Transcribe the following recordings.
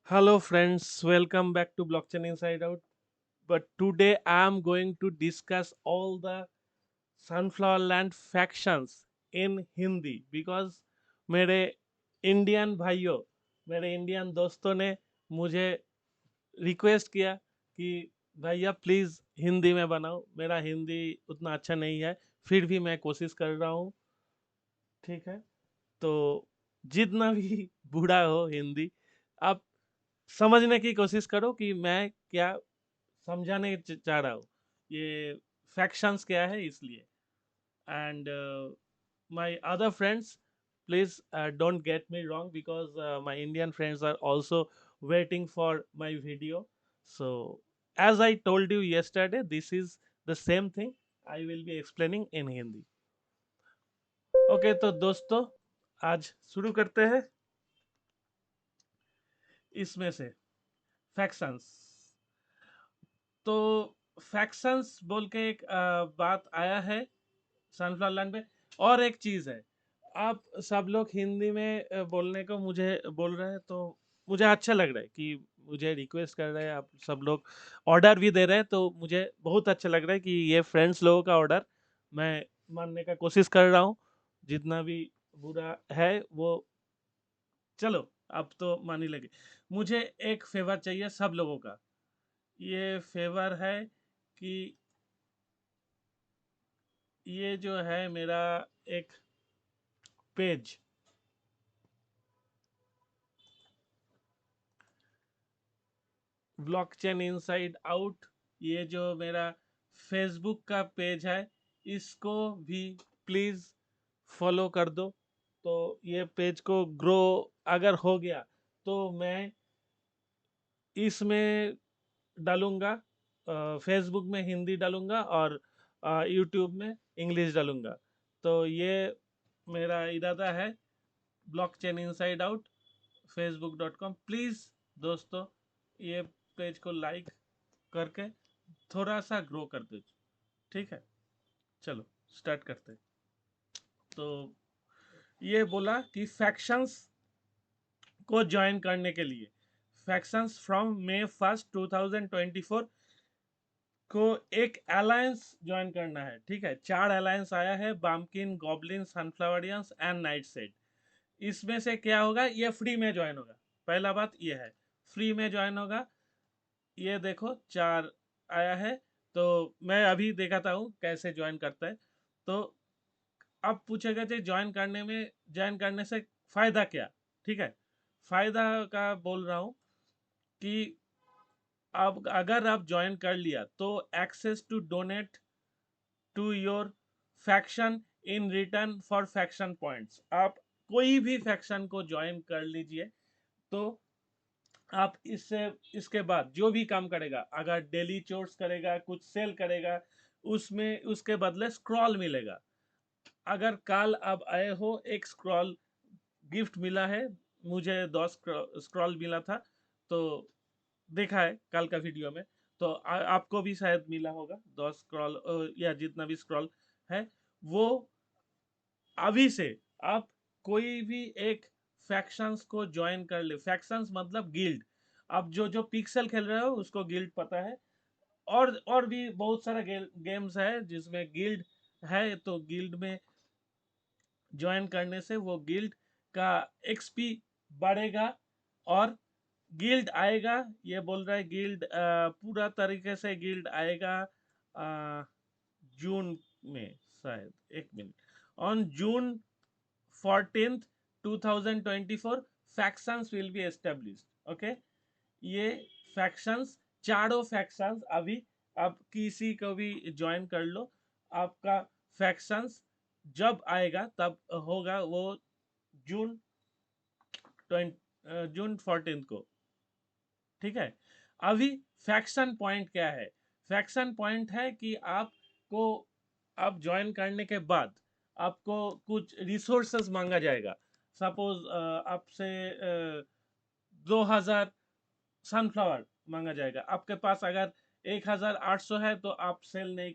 Hello, friends. Welcome back to Blockchain Inside Out. But today I am going to discuss all the Sunflower Land factions in Hindi because मेरे Indian भाइयों मेरे Indian दोस्तों ने मुझे request किया कि भैया प्लीज़ हिंदी में बनाओ। मेरा हिंदी उतना अच्छा नहीं है, फिर भी मैं कोशिश कर रहा हूँ। ठीक है, तो जितना भी बूढ़ा हो हिंदी, आप समझने की कोशिश करो कि मैं क्या समझाने चाह रहा हूँ। ये फैक्शंस क्या है इसलिए। And my other friends, please don't get me wrong because my Indian friends are also waiting for my video. So as I told you yesterday, this is the same thing I will be explaining in Hindi. Okay, तो दोस्तों आज शुरू करते हैं इसमें से factions. तो factions बोल के एक बात आया है सनफ्लावर लैंड पे। और एक चीज़ है, आप सब लोग हिंदी में बोलने को मुझे बोल रहे हैं, तो मुझे अच्छा लग रहा है कि मुझे रिक्वेस्ट कर रहे हैं आप सब लोग, ऑर्डर भी दे रहे हैं, तो मुझे बहुत अच्छा लग रहा है कि ये फ्रेंड्स लोगों का ऑर्डर मैं मानने का कोशिश कर रहा हूँ। जितना भी बुरा है वो, चलो, अब तो मानी लगे। मुझे एक फेवर चाहिए सब लोगों का। ये फेवर है कि ये जो है मेरा एक पेज, ब्लॉकचेन इनसाइड आउट, ये जो मेरा फेसबुक का पेज है, इसको भी प्लीज़ फॉलो कर दो। तो ये पेज को ग्रो अगर हो गया तो मैं इसमें डालूंगा, फेसबुक में हिंदी डालूंगा और यूट्यूब में इंग्लिश डालूंगा। तो ये मेरा इरादा है। Blockchain inside out facebook.com, please दोस्तों ये पेज को लाइक करके थोड़ा सा ग्रो कर दो। ठीक है, चलो स्टार्ट करते हैं। तो ये बोला कि फैक्शंस को ज्वाइन करने के लिए, फैक्शंस फ्रॉम May 1 2024 को एक अलायंस ज्वाइन करना है। ठीक है, 4 अलायंस आया है, बामकिन, गॉबलिन, सनफ्लावरियंस एंड नाइट सेड। इसमें से क्या होगा, ये फ्री में ज्वाइन होगा। पहला बात ये है, फ्री में ज्वाइन होगा। ये देखो 4 आया है। तो मैं अभी दिखाता हूँ कैसे ज्वाइन करता है। तो अब पूछेगा कि ज्वाइन करने से फायदा क्या। ठीक है, फायदा का बोल रहा हूँ कि अब अगर आप ज्वाइन कर लिया तो access to donate to your faction in return for faction points. आप कोई भी फैक्शन को ज्वाइन कर लीजिए, तो आप इससे इसके बाद जो भी काम करेगा, अगर डेली चोर्स करेगा, कुछ सेल करेगा, उसमें उसके बदले स्क्रॉल मिलेगा। अगर कल आप आए हो, एक स्क्रॉल गिफ्ट मिला है। मुझे 10 स्क्रॉल मिला था, तो देखा है कल का वीडियो में। तो आपको भी शायद मिला होगा 10 स्क्रॉल, या जितना भी स्क्रॉल है वो। अभी से आप कोई भी एक फैक्शंस को ज्वाइन कर ले। फैक्शंस मतलब गिल्ड। अब जो जो पिक्सल खेल रहे हो उसको गिल्ड पता है। और भी बहुत सारा गेम्स है जिसमें गिल्ड है, तो गिल्ड में ज्वाइन करने से वो गिल्ड का एक्सपी बढ़ेगा। और गिल्ड आएगा, ये बोल रहा है गिल्ड पूरा तरीके से गिल्ड आएगा जून में, शायद। एक minute, on June 14th 2024 factions will be established. Okay, ये फैक्शंस, चारों फैक्शंस अभी आप किसी को भी ज्वाइन कर लो। आपका फैक्शंस जब आएगा तब होगा वो जून 14 को। ठीक है, अभी फैक्शन पॉइंट क्या है। फैक्शन पॉइंट है कि आपको, आप ज्वाइन करने के बाद आपको कुछ रिसोर्सेज मांगा जाएगा। सपोज आपसे 2000 सनफ्लावर मांगा जाएगा। आपके पास अगर 1800 है तो आप सेल नहीं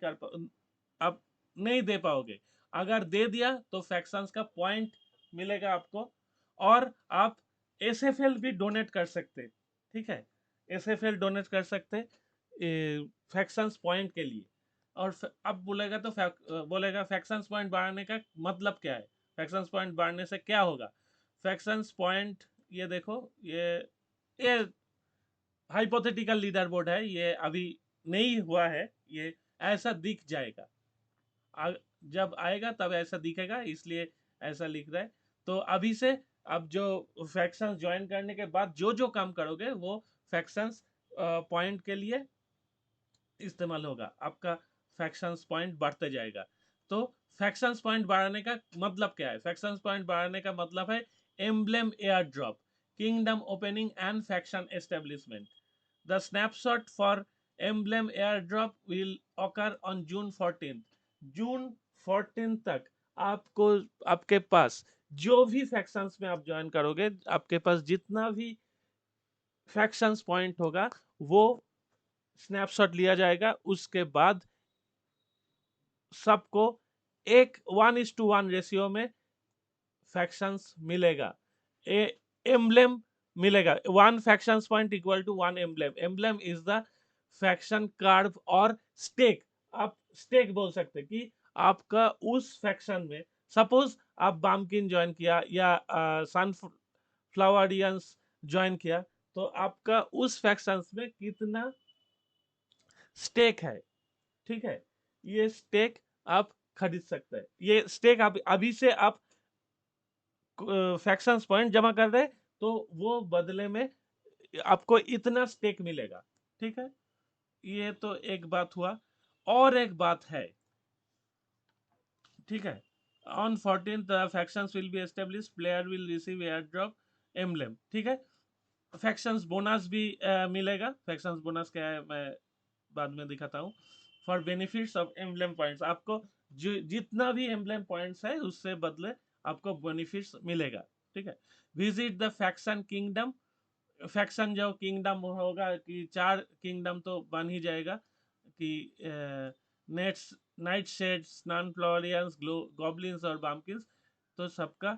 आप नहीं दे पाओगे। अगर दे दिया तो फैक्शंस का पॉइंट मिलेगा आपको। और आप एसएफएल भी डोनेट कर सकते। ठीक है, एसएफएल डोनेट कर सकते फैक्शंस पॉइंट के लिए। और अब बोलेगा तो बोलेगा फैक्शंस पॉइंट बढ़ाने का मतलब क्या है, फैक्शंस पॉइंट बढ़ने से क्या होगा। फैक्शंस पॉइंट, ये देखो, ये हाइपोथेटिकल लीडर बोर्ड है, ये अभी नहीं हुआ है, ये ऐसा दिख जाएगा। आ, जब आएगा तब ऐसा दिखेगा, इसलिए ऐसा लिख रहा है। तो अभी से अब जो फैक्शंस ज्वाइन करने के बाद जो जो काम करोगे वो फैक्शंस पॉइंट के लिए इस्तेमाल होगा, आपका फैक्शंस पॉइंट बढ़ते जाएगा। तो फैक्शंस पॉइंट बढ़ाने का मतलब क्या है, फैक्शंस पॉइंट बढ़ाने का मतलब है emblem air drop, kingdom opening and faction establishment. The snapshot for emblem air drop will occur on June 14। June 14 तक आपको, आपके पास जो भी फैक्शंस में आप ज्वाइन करोगे, आपके पास जितना भी फैक्शंस पॉइंट होगा वो स्नैपशॉट लिया जाएगा। उसके बाद सबको एक 1:1 रेशियो में फैक्शंस मिलेगा, एम्ब्लेम मिलेगा। 1 factions point equal to 1 emblem. Emblem is the faction card और स्टेक। आप स्टेक बोल सकते कि आपका उस फैक्शन में, सपोज आप बामकिन ज्वाइन किया या सनफ्लावरियंस ज्वाइन किया, तो आपका उस फैक्शंस में कितना स्टेक है, ठीक है, ये स्टेक आप खरीद सकते हैं। ये स्टेक आप अभी से आप फैक्शंस पॉइंट जमा कर रहे, तो वो बदले में आपको इतना स्टेक मिलेगा, ठीक है। ये तो एक बात हुआ। और एक बात है, ठीक है, on 14 the factions will be establish, player will receive air drop emblem, ठीक है। फैक्शंस बोनस भी मिलेगा। फैक्शंस बोनस क्या है मैं बाद में दिखाता हूँ। For benefits of emblem points, आपको जितना भी एम्ब्लेम पॉइंट्स है उससे बदले आपको बेनिफिट्स मिलेगा, ठीक है। Visit the faction kingdom. Faction जो किंगडम होगा कि 4 किंगडम तो बन ही जाएगा कि नेट्स, नाइट शेड्स, नॉन फ्लोरियंस, गॉबलिन्स और बामकिन्स, तो सबका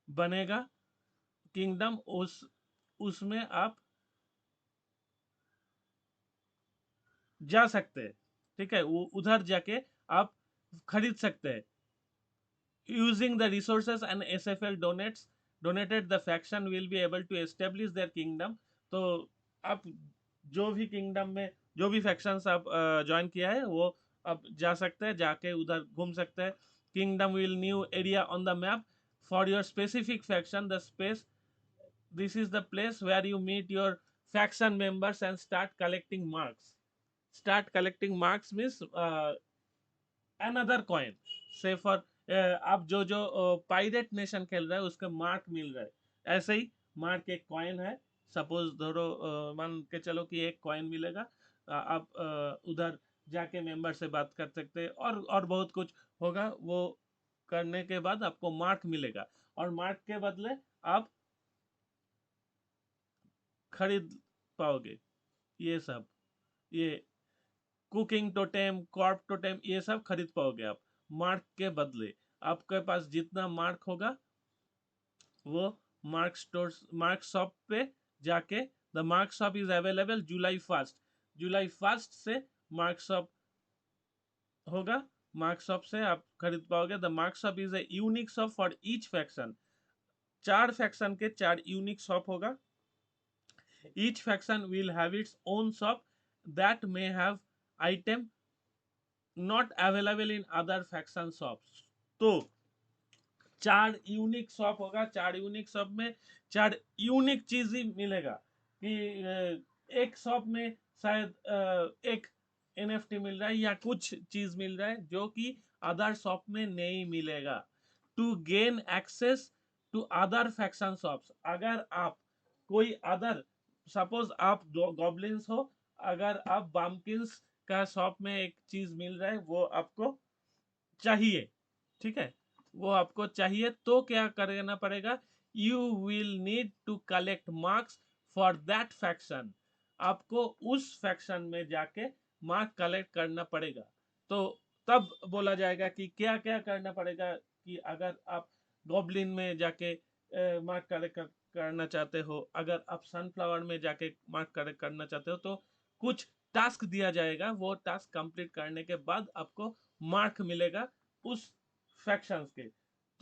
बनेगा किंगडम। उसमें आप जा सकते हैं, ठीक है, वो उधर जाके आप खरीद सकते हैं। Using the resources and SFL donated the faction will be able to establish their kingdom। तो आप जो भी किंगडम में जो भी फैक्शंस आप ज्वाइन किया है वो आप जा सकते हैं, जाके उधर घूम सकते हैं। Kingdom will new area on the map for your specific faction, the space, this is the place where you meet your faction members and start collecting marks। start collecting marks means another coin, say for आप जो जो pirate nation खेल रहा है उसका mark मिल रहा है, ऐसे ही मार्क एक कॉइन है। सपोज धरो मान के चलो कि एक कॉइन मिलेगा, आप उधर जाके मेंबर से बात कर सकते हैं, और बहुत कुछ होगा। वो करने के बाद आपको मार्क मिलेगा, और मार्क के बदले आप खरीद पाओगे ये सब, ये कुकिंग टोटेम, कॉर्प टोटेम, ये सब खरीद पाओगे आप मार्क के बदले। आपके पास जितना मार्क होगा वो मार्क स्टोर, मार्क शॉप पे जाके, the mark shop is available July 1। जुलाई 1 से मार्क शॉप होगा, मार्क शॉप से आप खरीद पाओगे। The mark shop is a unique shop for each faction. 4 faction के 4 यूनिक शॉप होगा। Each faction will have its own shop that may have item not available in other faction shops. तो 4 unique shop होगा, 4 unique shop में 4 unique चीज ही मिलेगा कि एक shop में शायद एक एनएफटी मिल रहा है या कुछ चीज मिल रहा है जो कि अदर शॉप में नहीं मिलेगा। To gain access to other faction shops, अगर आप कोई अदर, सपोज आप गॉबलिन्स हो, अगर आप बामकिन्स का शॉप में एक चीज मिल रहा है वो आपको चाहिए, ठीक है, वो आपको चाहिए, तो क्या करना पड़ेगा, you will need to collect marks for that faction. आपको उस फैक्शन में जाके मार्क कलेक्ट करना पड़ेगा। तो तब बोला जाएगा कि क्या क्या करना पड़ेगा, कि अगर आप गॉबलिन में जाके मार्क कलेक्ट करना चाहते हो, अगर आप सनफ्लावर में जाके मार्क करना चाहते हो, तो कुछ टास्क दिया जाएगा, वो टास्क कंप्लीट करने के बाद आपको मार्क मिलेगा उस फैक्शंस के।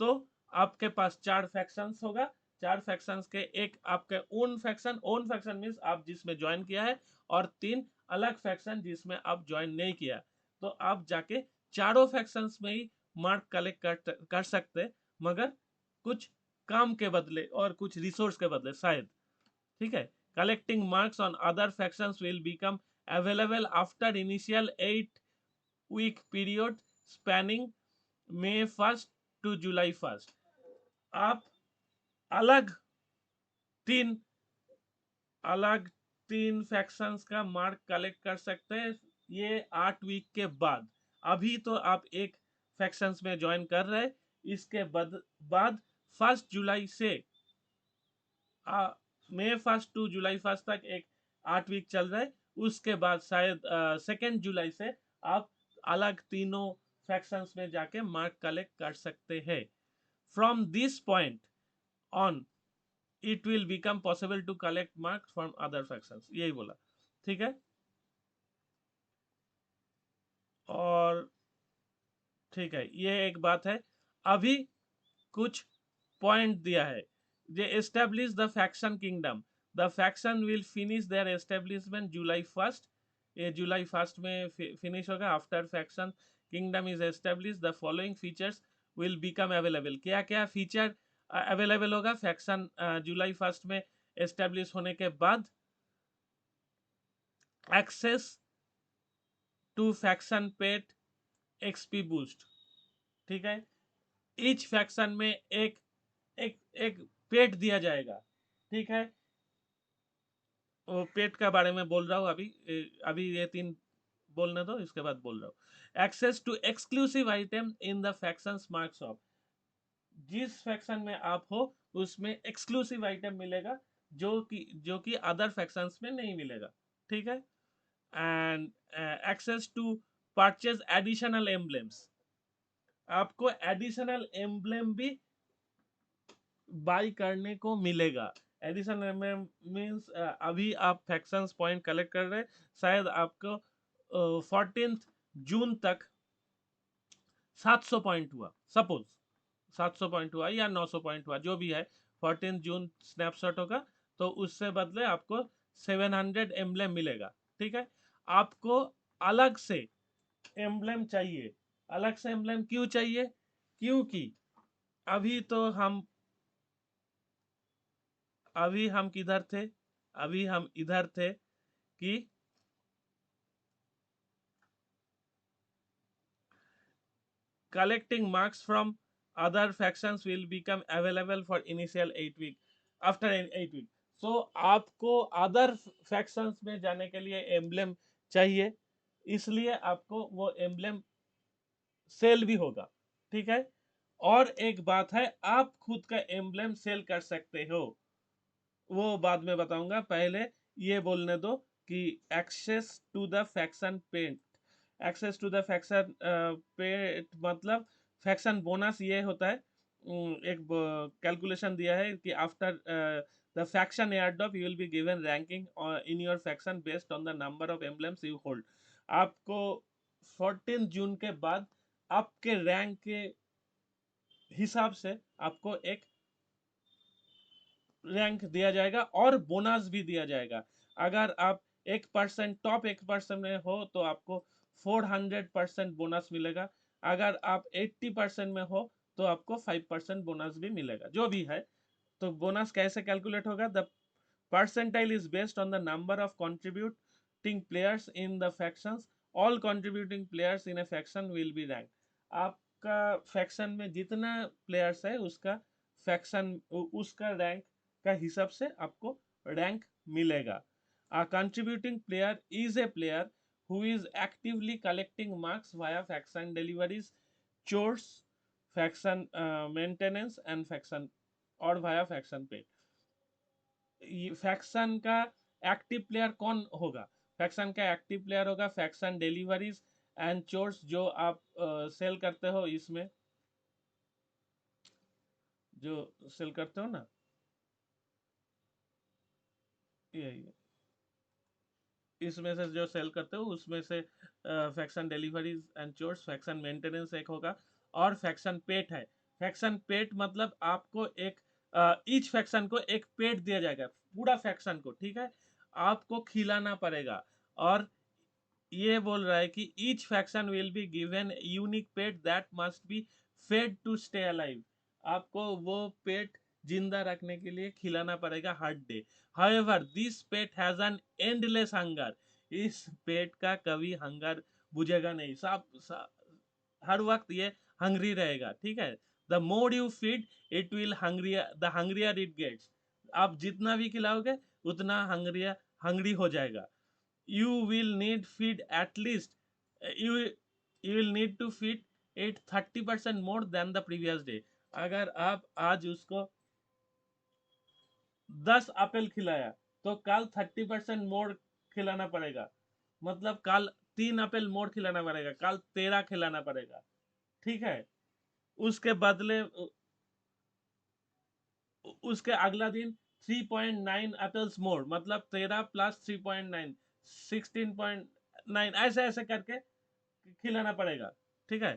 तो आपके पास 4 फैक्शंस होगा, 4 फैक्शंस के एक आपके ओन फैक्शन मीन्स आप जिसमें ज्वाइन किया है, और 3 अलग फैक्शन जिसमें आप ज्वाइन नहीं किया। तो आप जाके चारों फैक्शंस में ही मार्क कलेक्ट कर सकते, मगर कुछ काम के बदले और कुछ रिसोर्स के बदले शायद। ठीक है। Collecting marks on other factions will become available after initial 8 week period spanning May 1st to July 1st। आप अलग तीन अलग 3 फैक्शंस का मार्क कलेक्ट कर सकते हैं ये 8 वीक के बाद। अभी तो आप एक फैक्शंस में ज्वाइन कर रहे, इसके बाद 1 जुलाई से May 1st to July 1st तक एक 8 वीक चल रहा है। उसके बाद शायद 2 जुलाई से आप अलग तीनों फैक्शंस में जाके मार्क कलेक्ट कर सकते हैं। From this point on it will become possible to collect marks from other factions, यही बोला। ठीक है। और ठीक है, ये एक बात है। अभी कुछ पॉइंट दिया है। They establish the faction kingdom. The faction will finish their establishment July 1st। ये July 1st में फिनिश होगा। After faction kingdom is establish the following features will become available. क्या क्या फीचर अवेलेबल होगा फैक्शन July 1st में establish होने के बाद? Access to faction pet XP boost. ठीक है। ईच फैक्शन में एक एक एक पेट दिया जाएगा। ठीक है। वो पेट का बारे में बोल रहा हूँ अभी। अभी ये 3 बोलने दो, इसके बाद बोल रहा हूँ। Access to exclusive item in the factions marks off. जिस फैक्शन में आप हो उसमें एक्सक्लूसिव आइटम मिलेगा, जो कि अदर फैक्शंस में नहीं मिलेगा। ठीक है। And access to purchase additional emblems. आपको एडिशनल एम्बलेम भी बाई करने को मिलेगा। एडिशनल एम्बलेम मीन्स अभी आप फैक्शंस पॉइंट कलेक्ट कर रहे हैं, शायद आपको 14 जून तक 700 पॉइंट हुआ, सपोज 700 पॉइंट हुआ या 900 पॉइंट हुआ, जो भी है। 14 जून स्नैपशॉट होगा, तो उससे बदले आपको 700 एम्बलेम मिलेगा। ठीक है। आपको अलग से एम्बलेम चाहिए। अलग से एम्बलेम क्यों चाहिए? क्योंकि अभी तो हम अभी हम किधर थे? अभी हम इधर थे कि collecting marks from other factions will become available for initial 8 week after 8 week। so आपको अदर फैक्शंस में जाने के लिए एम्बलेम चाहिए, इसलिए आपको वो एम्बलेम सेल भी होगा। ठीक है। और एक बात है, आप खुद का एम्बलेम सेल कर सकते हो, वो बाद में बताऊंगा। पहले ये बोलने दो कि access to the faction paint. Access to the faction paint मतलब फैक्शन बोनस ये होता है। एक कैलकुलेशन दिया है कि after the faction airdrop you will be given ranking in your faction based on the number of emblems you hold. आपको 14 जून के बाद आपके रैंक के हिसाब से आपको एक रैंक दिया जाएगा और बोनस भी दिया जाएगा। अगर आप 1% टॉप 1% में हो तो आपको 400% बोनस मिलेगा। अगर आप 80% में हो तो आपको 5% बोनस भी मिलेगा, जो भी है। तो बोनस कैसे कैलकुलेट होगा? The percentile is based on the number of contributing players in the factions। all contributing players in a faction will be ranked। आपका फैक्शन में जितना प्लेयर्स है उसका रैंक का हिसाब से आपको रैंक मिलेगा। A contributing player is a player who is actively collecting marks via faction deliveries, chores, faction maintenance and faction और via faction pay। फैक्शन का एक्टिव प्लेयर कौन होगा? फैक्शन का एक्टिव प्लेयर होगा फैक्शन डिलीवरीज एंड चोर्स, जो आप cell करते हो, इसमें जो सेल करते हो ना, ये इसमें से जो सेल करते हो उसमें से faction deliveries and chores, faction maintenance एक होगा, और फैक्शन पेट है। फैक्शन पेट मतलब आपको एक ईच फैक्शन को एक पेट दिया जाएगा, पूरा फैक्शन को, ठीक है, आपको खिलाना पड़ेगा। और ये बोल रहा है कि each faction will be given unique pet that must be fed to stay alive. आपको वो पेट जिंदा रखने के लिए खिलाना पड़ेगा हर day. However this pet has an endless hunger. इस पेट का कभी हंगर बुझेगा नहीं, हर वक्त ये हंग्री रहेगा, ठीक है। The more you feed it will hungrier, the hungrier it gets. आप जितना भी खिलाओगे उतना हंग्रिया हंग्री हो जाएगा। You will need feed at least, you you will need to feed it 30% more than the previous day। अगर आप आज उसको 10 एप्पल खिलाया तो कल 30% मोर खिलाना पड़ेगा, मतलब कल 3 एप्पल मोर खिलाना पड़ेगा, कल 13 खिलाना पड़ेगा, ठीक है। उसके बदले उसके अगला दिन 3.9 एप्पल्स मोर, मतलब 13 प्लस 3.9, 16.9, ऐसे ऐसे करके खिलाना पड़ेगा, ठीक है।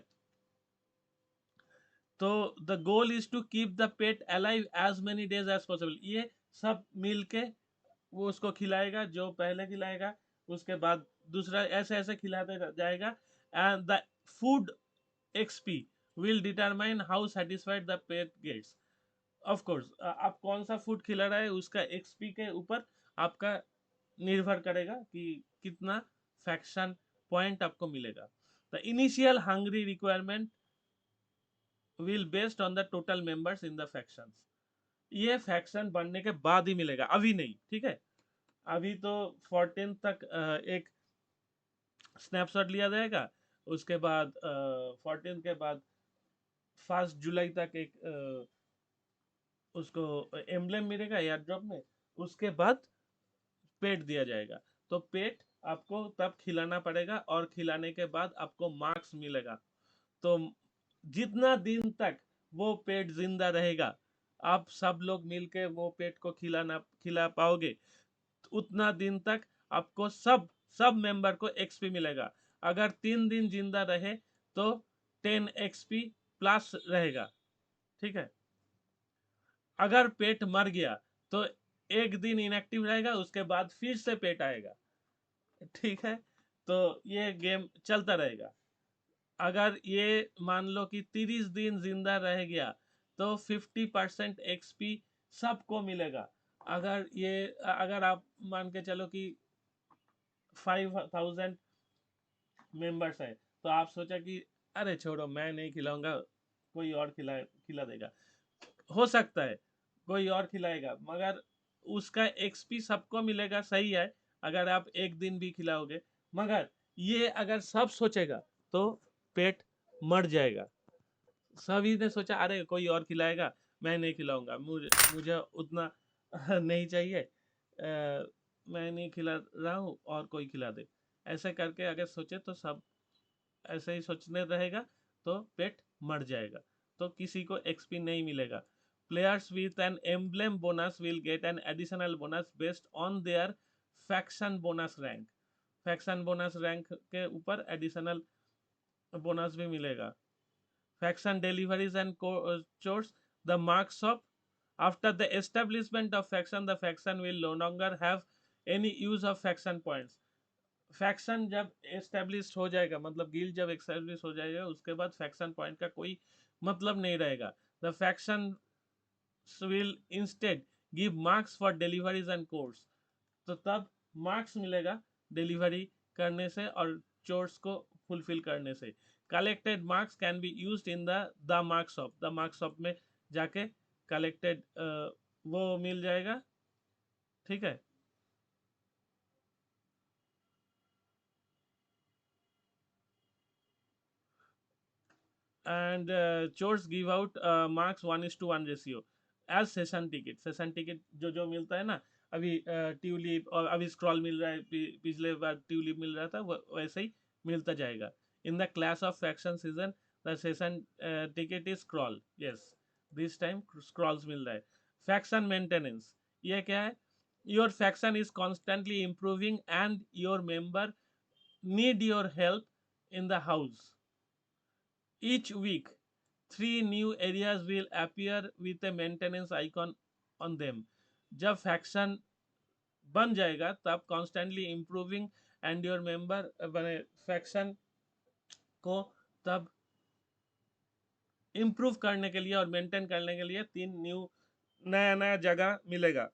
तो the goal is to keep the pet alive as many days as possible. ये सब मिल के वो उसको खिलाएगा, जो पहले खिलाएगा उसके बाद दूसरा, ऐसे ऐसे खिलाते जाएगा। And the food XP will determine how satisfied the pet gets. Of course आप कौन सा फूड खिला रहा है उसका एक्सपी के ऊपर आपका निर्भर करेगा कि कितना फैक्शन पॉइंट आपको मिलेगा। The initial hungry requirement will based on the total members in the factions. ये फैक्शन बनने के बाद ही मिलेगा, अभी नहीं, ठीक है। अभी तो 14 तक एक स्नैपशॉट लिया जाएगा, उसके बाद 14 के बाद 1 जुलाई तक एक उसको एम्बलम मिलेगा एयर ड्रॉप में, उसके बाद पेट दिया जाएगा। तो पेट आपको तब खिलाना पड़ेगा और खिलाने के बाद आपको मार्क्स मिलेगा। तो जितना दिन तक वो पेट जिंदा रहेगा, आप सब लोग मिलके वो पेट को खिला पाओगे, उतना दिन तक आपको सब सब मेंबर को एक्सपी मिलेगा। अगर 3 दिन जिंदा रहे तो 10 एक्सपी प्लस रहेगा, ठीक है। अगर पेट मर गया तो एक दिन इनएक्टिव रहेगा, उसके बाद फिर से पेट आएगा, ठीक है। तो ये गेम चलता रहेगा। अगर ये मान लो कि 30 दिन जिंदा रह गया तो 50% एक्सपी सबको मिलेगा। अगर आप मान के चलो कि 5000 मेंबर्स है, तो आप सोचा कि अरे छोड़ो मैं नहीं खिलाऊंगा, कोई और खिला देगा। हो सकता है कोई और खिलाएगा, मगर उसका एक्सपी सबको मिलेगा, सही है, अगर आप एक दिन भी खिलाओगे। मगर ये अगर सब सोचेगा तो पेट मर जाएगा। सभी ने सोचा अरे कोई और खिलाएगा, मैं नहीं खिलाऊंगा, मुझे मुझे उतना नहीं चाहिए, मैं नहीं खिला रहा हूँ और कोई खिला दे। ऐसे करके अगर सोचे तो सब ऐसे ही सोचने रहेगा, तो पेट मर जाएगा, तो किसी को एक्सपी नहीं मिलेगा। Players with an emblem bonus will get an additional bonus based on their faction bonus rank. Faction bonus rank के ऊपर एडिशनल बोनस भी मिलेगा। Faction deliveries and chores, the marks of after the establishment of faction, the faction will no longer have any use of faction points। Faction जब establish हो जाएगा, मतलब guild जब establish हो जाएगा, उसके बाद फैक्शन पॉइंट का कोई मतलब नहीं रहेगा। The faction will instead give marks for deliveries and chores. तो तब मार्क्स मिलेगा डिलीवरी करने से और चोर्स को फुलफिल करने से। Collected marks can be used in the marks off, the marks off में जाके कलेक्टेड वो मिल जाएगा, ठीक है। And chores give out marks 1:1 ratio as session ticket. Session ticket जो जो मिलता है ना, अभी ट्यूलिप और अभी स्क्रॉल मिल रहा है, पिछले बार ट्यूलिप मिल रहा था, वैसे ही मिलता जाएगा। In the class of faction season the session ticket is scroll, yes, this time scrolls मिल रहा है। फैक्शन मेंटेनेंस, ये क्या है? your faction is constantly improving and your member need your help in the house. Each week, 3 new areas will appear with a maintenance icon on them. जब faction बन जाएगा तब constantly improving and your member बने faction को तब improve करने के लिए और मेंटेन करने के लिए 3 न्यू नया नया जगह मिलेगा.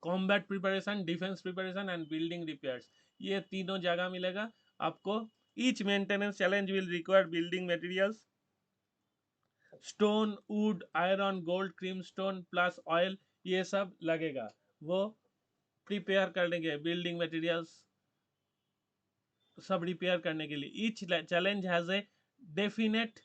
Combat preparation, defence preparation and building repairs, ये तीनों जगह मिलेगा आपको. Each maintenance challenge will require building materials, stone, would, iron, gold, cream stone plus oil, ये सब लगेगा. वो प्रिपेयर करने के बिल्डिंग मटेरियल्स सब रिपेयर करने के लिए. Each challenge has a definite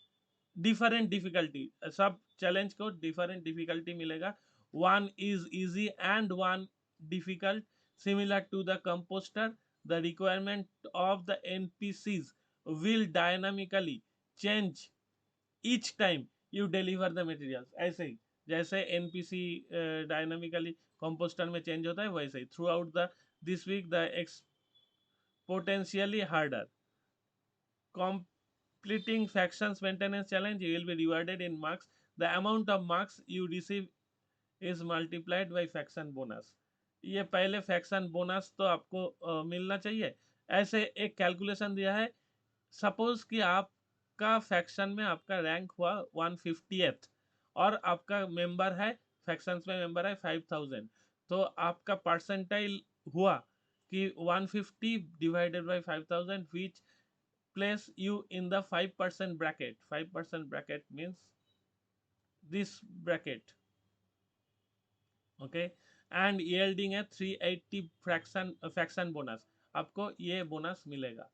different difficulty, सब चैलेंज को डिफरेंट डिफिकल्टी मिलेगा. One is easy and one difficult, similar to the composter. The requirement of the NPCs will dynamically change each time you deliver the materials. ऐसे ही जैसे NPC dynamically composter में change होता है वैसे ही throughout the this week the potentially harder. Completing factions maintenance challenge, you will be rewarded in marks. The amount of marks you receive is multiplied by faction bonus. ये पहले faction bonus तो आपको मिलना चाहिए. ऐसे एक calculation दिया है. सपोज कि आपका फैक्शन में आपका रैंक हुआ 150th और आपका मेंबर है फैक्शंस में मेंबर है 5000, तो आपका परसेंटाइल हुआ कि 150 divided by 5000 which place you in the 5% bracket. 5% bracket means this bracket, okay, and yielding a 380 faction bonus. आपको ये बोनस मिलेगा.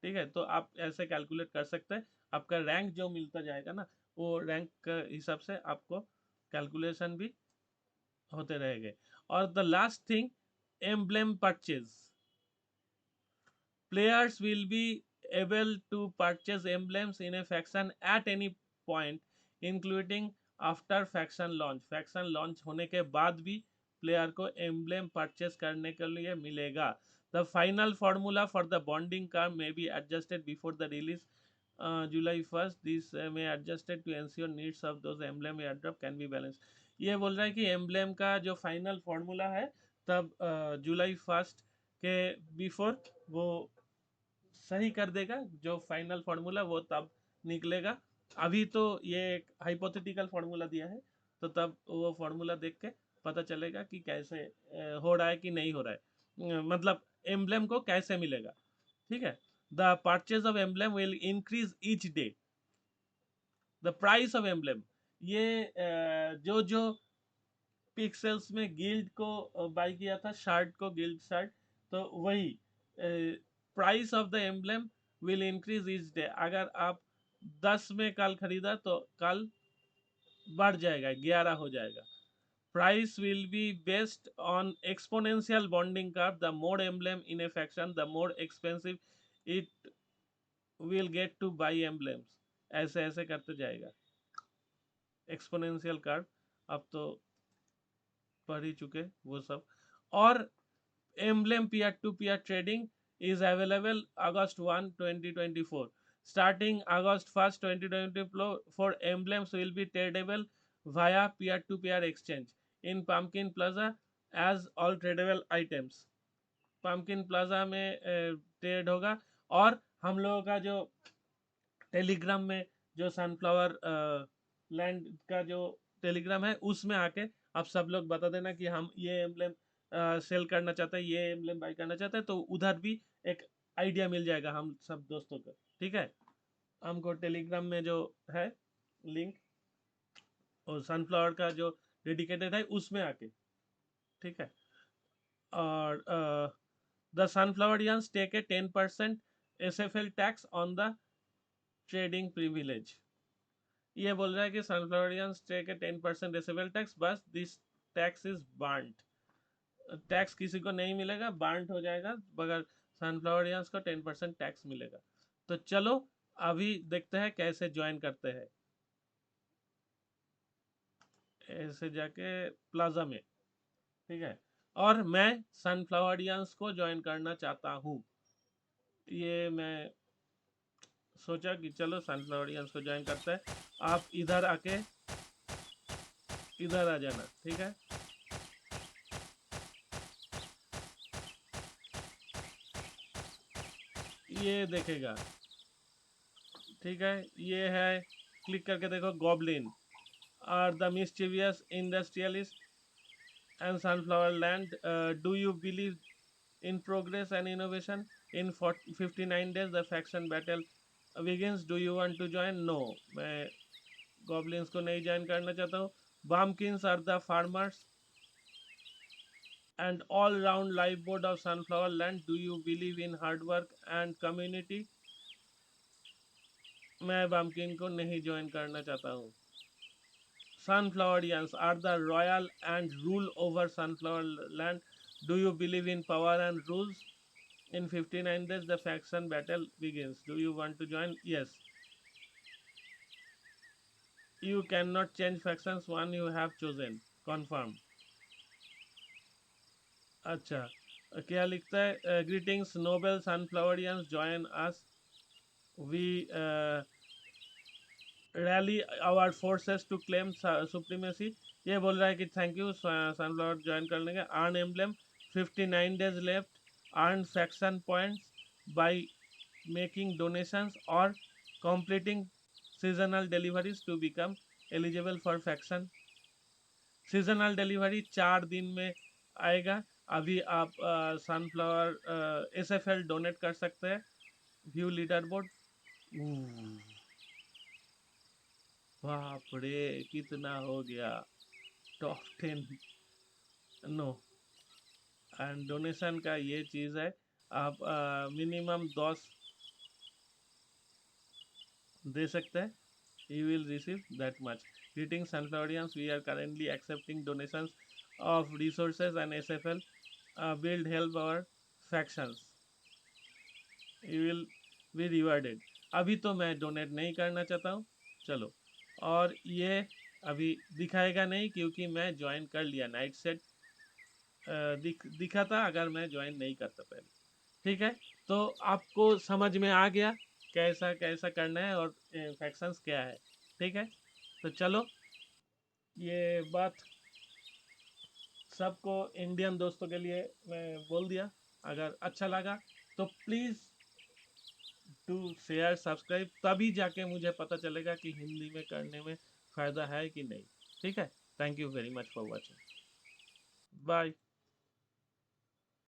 ठीक है, तो आप ऐसे कैलकुलेट कर सकते हैं. आपका रैंक जो मिलता जाएगा ना, वो रैंक के हिसाब से आपको कैलकुलेशन भी होते रहेंगे. और the last thing, emblem purchase. Players will be able to purchase emblems in a faction at any point, including after faction launch. Faction launch होने के बाद भी player को emblem purchase करने के लिए मिलेगा. The final formula for the bonding curve may be adjusted before the release July 1st. This may adjusted to ensure needs of those emblem airdrop can be balanced. ये बोल रहा है कि emblem का जो final formula है तब जुलाई 1st के बिफोर वो सही कर देगा. जो फाइनल फार्मूला वो तब निकलेगा. अभी तो ये एक हाइपोथेटिकल फार्मूला दिया है, तो तब वो फार्मूला देख के पता चलेगा कि कैसे हो रहा है कि नहीं हो रहा है, मतलब एम्ब्लेम को कैसे मिलेगा. ठीक है. The purchase of emblem will increase each day. The price of emblem, ये जो जो पिक्सेल्स में गिल्ड को बाई किया था, शार्ट को गिल्ड शार्ट, तो वही price of the emblem will increase each day. अगर आप 10 में कल खरीदा तो कल बढ़ जाएगा, 11 हो जाएगा. Price will be based on exponential bonding curve. The more emblem in a faction the more expensive it will get to buy emblems. ऐसे ऐसे करते जाएगा एक्सपोनेंशियल कर्व. अब तो पढ़ ही चुके वो सब. और emblem peer to peer trading is available August 1, 2024. Starting August 1st, 2024, emblems will be tradable via peer-to-peer exchange in Pumpkin Plaza as all tradable items. Pumpkin Plaza में ट्रेड होगा. और हम लोगों का जो टेलीग्राम में जो सनफ्लावर लैंड का जो टेलीग्राम है उसमें आके आप सब लोग बता देना कि हम ये एम्ब्लेम सेल करना चाहते हैं, ये एम्ब्लेम बाई करना चाहते हैं, तो उधर भी एक आइडिया मिल जाएगा हम सब दोस्तों को. ठीक है. हमको टेलीग्राम में जो है लिंक और सनफ्लावर का जो डेडिकेटेड है उसमें आके. ठीक है. और the sunflowerians take a 10% SFL tax on the trading privilege. ये बोल रहा है कि sunflowerians take a 10% SFL tax, बस this tax is burned. Tax किसी को नहीं मिलेगा, बार्न्ड हो जाएगा, मगर सनफ्लावरियंस को 10% टैक्स मिलेगा. तो चलो अभी देखते हैं कैसे ज्वाइन करते हैं. ऐसे जाके प्लाजा में. ठीक है. और मैं सनफ्लावरियंस को ज्वाइन करना चाहता हूँ। ये मैं सोचा कि चलो सनफ्लावरियंस को ज्वाइन करते हैं। आप इधर आके इधर आ जाना, ठीक है। ये देखेगा, ठीक है। ये है, क्लिक करके देखो, गॉबलिन आर द मिस्chievous industrialist and sunflower land. Do you believe in progress and innovation? In 59 days the faction battle begins. Do you want to join? No, मैं गॉबलिन्स को नहीं ज्वाइन करना चाहता हूँ। Bumpkins are the farmers and all round lifeboat of sunflower land. Do you believe in hard work and community? मैं बम्किन को नहीं join करना चाहता हूँ। Sunflowerians are the royal and rule over sunflower land. Do you believe in power and rules? In 59 days the faction battle begins. Do you want to join? Yes. You cannot change factions one you have chosen. Confirm. अच्छा, क्या लिखता है? Greetings noble sunflowerians, join us. We rally our forces to claim supremacy. ये बोल रहा है कि thank you sunflower join करने के। Earn emblem, 59 days left. Earn faction points by making donations और completing seasonal deliveries to become eligible for faction. Seasonal delivery 4 दिन में आएगा। अभी आप सनफ्लावर SFL डोनेट कर सकते हैं। व्यू लीडर बोर्ड, बाप रे कितना हो गया, टॉप 10। नो, एंड डोनेशन का ये चीज़ है, आप मिनिमम 10 दे सकते हैं। You will receive that much. Greetings Sunflowerians, we are currently accepting donations of resources and SFL build help our factions. You will be rewarded. अभी तो मैं डोनेट नहीं करना चाहता हूँ, चलो। और ये अभी दिखाएगा नहीं क्योंकि मैं ज्वाइन कर लिया। नाइट सेट दिखा था अगर मैं ज्वाइन नहीं करता पहले, ठीक है। तो आपको समझ में आ गया कैसा कैसा करना है और फैक्शंस क्या है, ठीक है। तो चलो, ये बात सबको इंडियन दोस्तों के लिए मैं बोल दिया। अगर अच्छा लगा तो प्लीज़ टू शेयर सब्सक्राइब, तभी जाके मुझे पता चलेगा कि हिंदी में करने में फ़ायदा है कि नहीं, ठीक है। Thank you very much for watching, bye.